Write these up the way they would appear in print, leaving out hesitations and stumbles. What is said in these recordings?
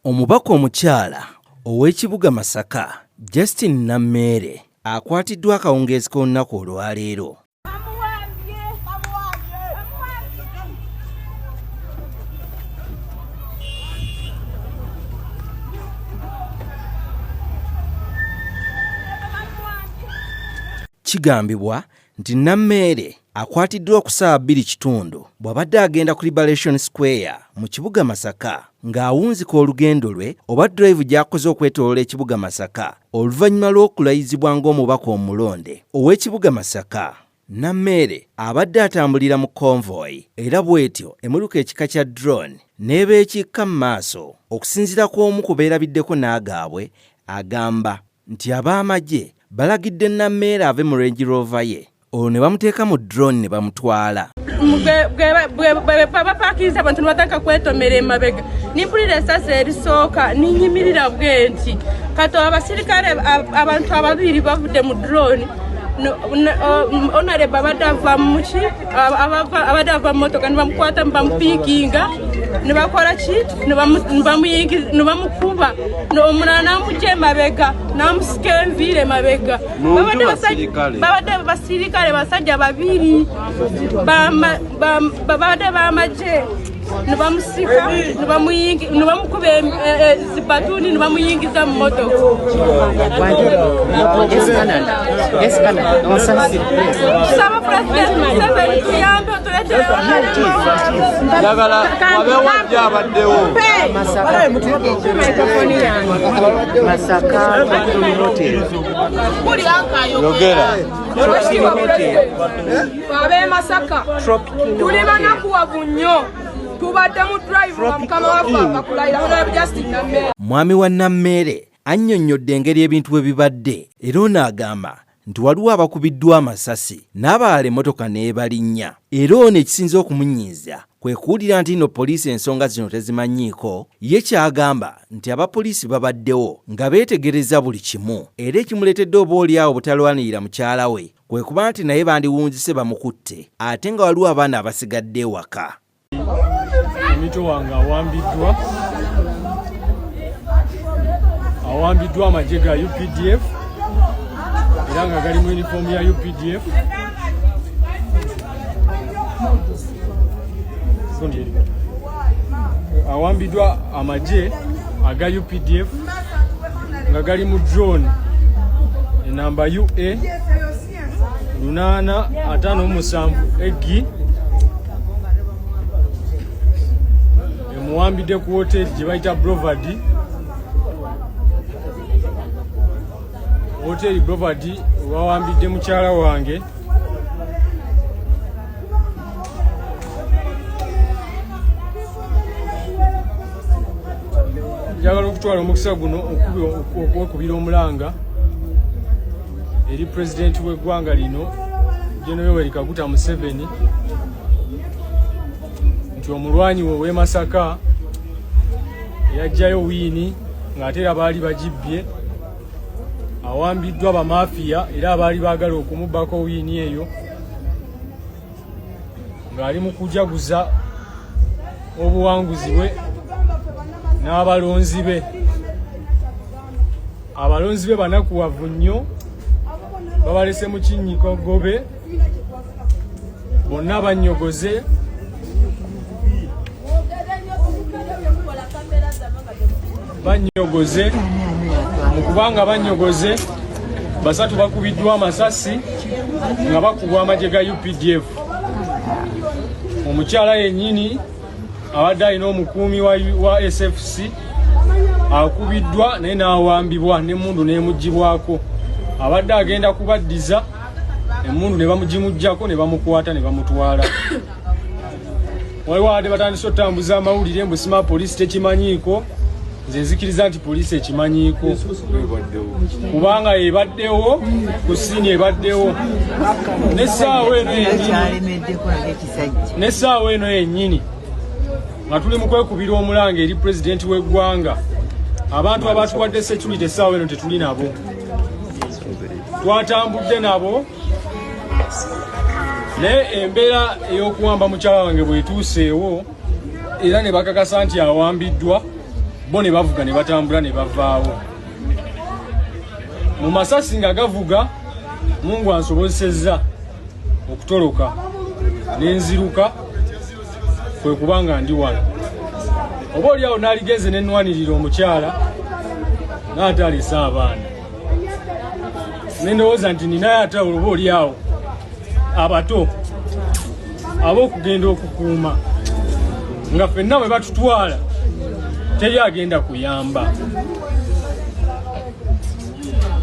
Omubaka omukyala ow'ekibuga Masaka Justin Nameere akwatiddwa akawungeezi k'olunaku olwaleero. Kigambibwa nti Nameere akwatiddwa ku ssaawa 2:00 bw'abadde agenda ku Liberation Square mu kibuga Masaka ng'awunzika olugendo lwe oba drive gy'akoze okwetooloola ekibuga Masaka oluvannyuma lw'okulayizibwa ng'omubaka omulonde ow'ekibuga Masaka. Nameere abadde atambulira mu convoy era bw'etyo emmotoka ekika kya drone n'ebeekikka mu maaso. Okusinziira kw'omu ku beerabiddeko n'agaabwe agamba nti ab'amagye balagidde Nameere ave mu Range Rover ye olwo ne bamuteeka mu drone ne bamutwala. Bapaakiriza abantu ne batandika kwetomera emabega nimpulira essasi erisooka ninyimirira bwenti kati abasirikale abantu ababiri bavudde mu drone onareba abadde ava muki abadde ava mu motoka ne bamukwata bamupiikinga ne bakola ki ne bamukuba omulala n'amugya emabega n'amusika enviiri emabega. Babadde basirikale basajja babiri babadde b'amagye ne bamusika ne bamukuba zibatuuni ne bamuyingiza mu motoka. Tusaba President Museveni tuyambe otuleetere Abe Masaka tuli banakuwavu nnyo tubadde mu drive wa mukama waffe akakulayira Justin Nameere. Mwami wa Nameere annyonnyodde engeri ebintu bwe bibadde era n'agamba nti waliwo abakubiddwa amasasi n'abalala emmotoka n'ebalinnya era ono ekisinza okumunyiiza kwe kuwulira nti nno poliisi ensonga zino tezimanyiiko. Ye kyagamba nti abapoliisi babaddewo nga beetegereza buli kimu era ekimuleetedde obaolyawo butalwanirira mukyala we kwe kuba nti naye bandiwunzise bamukutte ate nga waliwo abaana abasigadde ewaka. Omito wange awambiddwa amagye ga UPDF era nga gali mu uniform ya UPDF. Awambiddwa amagye aga UPDF nga gali mu drone enamba UA 857 egi emuwambidde ku hoteli gye bayita Brovard. Hoteli Brovard wawambidde mukyala wange njagala okutwala omukisa guno okwekubira omulanga eri pulezidenti w'eggwanga lino General Yoweri Kaguta Museveni nti omulwanyi we w'e Masaka yajjayo wiini ng'ate era baali bagibbye awambiddwa bamafiya era abaali baagala okumubbako wiini eyo ng'ali mu kujaguza obuwanguzi bwe n'abalonzi be. Abalonzi be banakuwavu nnyo babalese mu kinnyiko gobe bonna bannyogoze mu kubanga bannyogoze basatu bakubiddwa amasasi nga bakubwa amagye ga UPDF. Omukyala yennyini abadde alina omukuumi wa SFC akubiddwa naye n'awambibwa n'emmundu n'emuggibwako. Abadde agenda kubaddiza emmundu ne bamugimuggyako ne bamukwata ne bamutwala. Waliwo abadde batandise otambuza amawulire mbu sima poliisi tekimanyiiko. Nze nzikiriza nti poliisi ekimanyiiko kubanga ebaddewo ku ssiini ebaddewo n'essaawa eno yennyini nga tuli mu kwekubira omulanga eri pulezidenti w'eggwanga. Abantu abatuwadde security essaawa eno tetuli nabo, twatambudde nabo naye embeera ey'okuwamba mukyala wange bw'etuuseewo era ne bakakasa nti awambiddwa bo ne bavuga ne batambula ne bavaawo mu masasi nga gavuga. Mungu ansobozesezza okutoloka n'enziruka kwe kubanga ndi wano. Oba oliawo n'aligeze ne nnwanirira omukyala n'ate alesa abaana. Ne ndowooza nti ninaye ate oba oliawo abato ab'okugenda okukuuma nga ffenna bwe batutwala teri agenda kuyamba.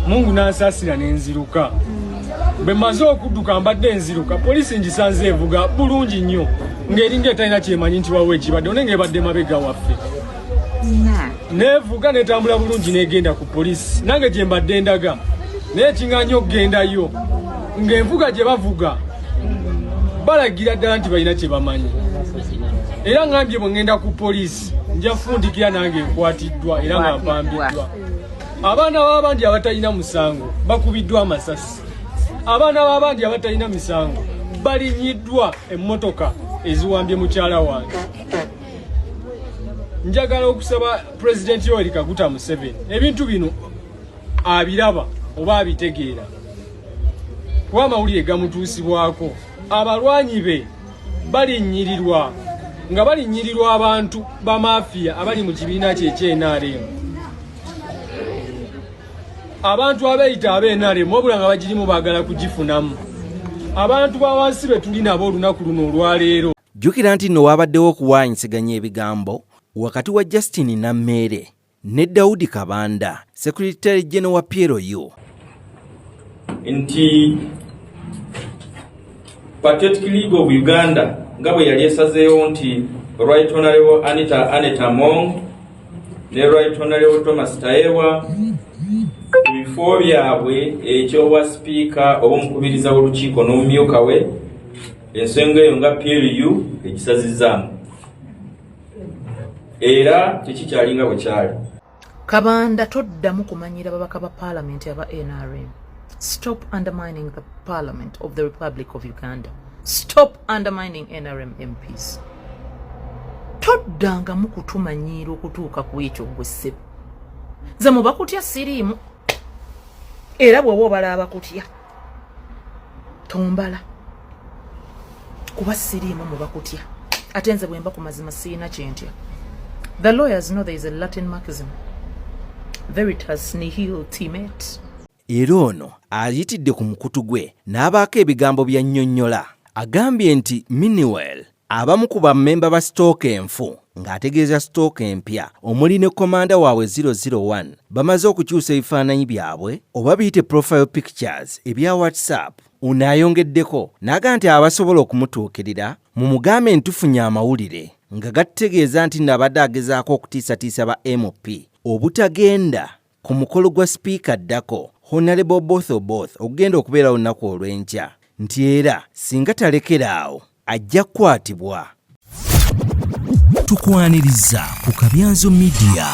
Mungu n'ansaasira n'enziruka. Bwe mmaze okudduka mbadde enziruka, poliisi ngisanze evuga bulungi nnyo ng'eringa etalina kyemanyi nti wawe ekibadde one ng'ebadde mabega waffe. Neevuga n'etambula bulungi n'egenda ku poliisi nange gye mbadde ndaga naye kiŋŋaanya okugendayo ng'envuga gye bavuga balagira ddala nti balina kye bamanyi. Era ngambye bwe ŋŋenda ku poliisi nja fundikira nange nkwatiddwa era nga mpambiddwa. Abaana b'abandi abatalina musango bakubiddwa amasasi. Abaana b'abandi abatalina misango balinyiddwa emmotoka eziwambye mukyala wange. Njagala okusaba Pulezidenti Yoweri Kaguta Museveni ebintu bino abiraba oba abitegeera, kuba amawulire gamutuusibwako. Abalwanyi be balinnyirirwa nga balinnyirirwa abantu ba mafiya abali mu kibiina kye ekye-NRM. Abantu abeeyita ab'NRM wabula nga bagirimu baagala kugifunamu. Abantu ba wansi be tuli nabo olunaku luno olwaleero. Jjukira nti nno waabaddewo okuwaanyisiganya ebigambo wakati wa Justin Nameere ne Daudi Kabanda, Secretary General wa PLU. Nti Patriotic League of Uganda nga bwe yali esazeewo nti Right Honorable Anita Mong ne Right Honorable Thomas Tayewa bifo byabwe ekyowa speaker oba omukubiriza w'olukiiko n'omumyuka we ensonga eyo nga PLU egisazizaamu era tekikyalinga bwe kyali. Kabanda toddamu kumanyira babaka ba parliament aba NRM. Stop undermining the Parliament of the Republic of Uganda. Stop undermining NRM MPs. Toddanga mukutumanyiira okutuuka ku ekyo gwe ssebo. Nze mubakutya siriimu. Era bw'oba obala abakutya tombala kuba siriimu mubakutya ate nze bwe mba ku mazima siina kyentya. The lawyers know there is a Latin maxim, veritas nihil timet. Era ono ayitidde ku mukutu gwe n'abaako ebigambo bya nnyonnyola. Agambye nti Miniwel abamu ku bammemba ba sitooka enfu ng'ategeeza sitooka empya omuli ne komanda waabwe 001 bamaze okukyusa ebifaananyi byabwe oba biyite profile pictures ebya WhatsApp. Ono ayongeddeko n'aga nti abasobola okumutuukirira mumugambe ntufunye amawulire nga gategeeza nti nabadde agezaako okutiisatiisa ba MP obutagenda ku mukolo gwa sipiika ddako Honorable Both okugenda okubeera olunaku olw'enkya, nti era singa talekeraawo ajja kukwatibwa. Tukwaniriza ku Kabyanzo Media.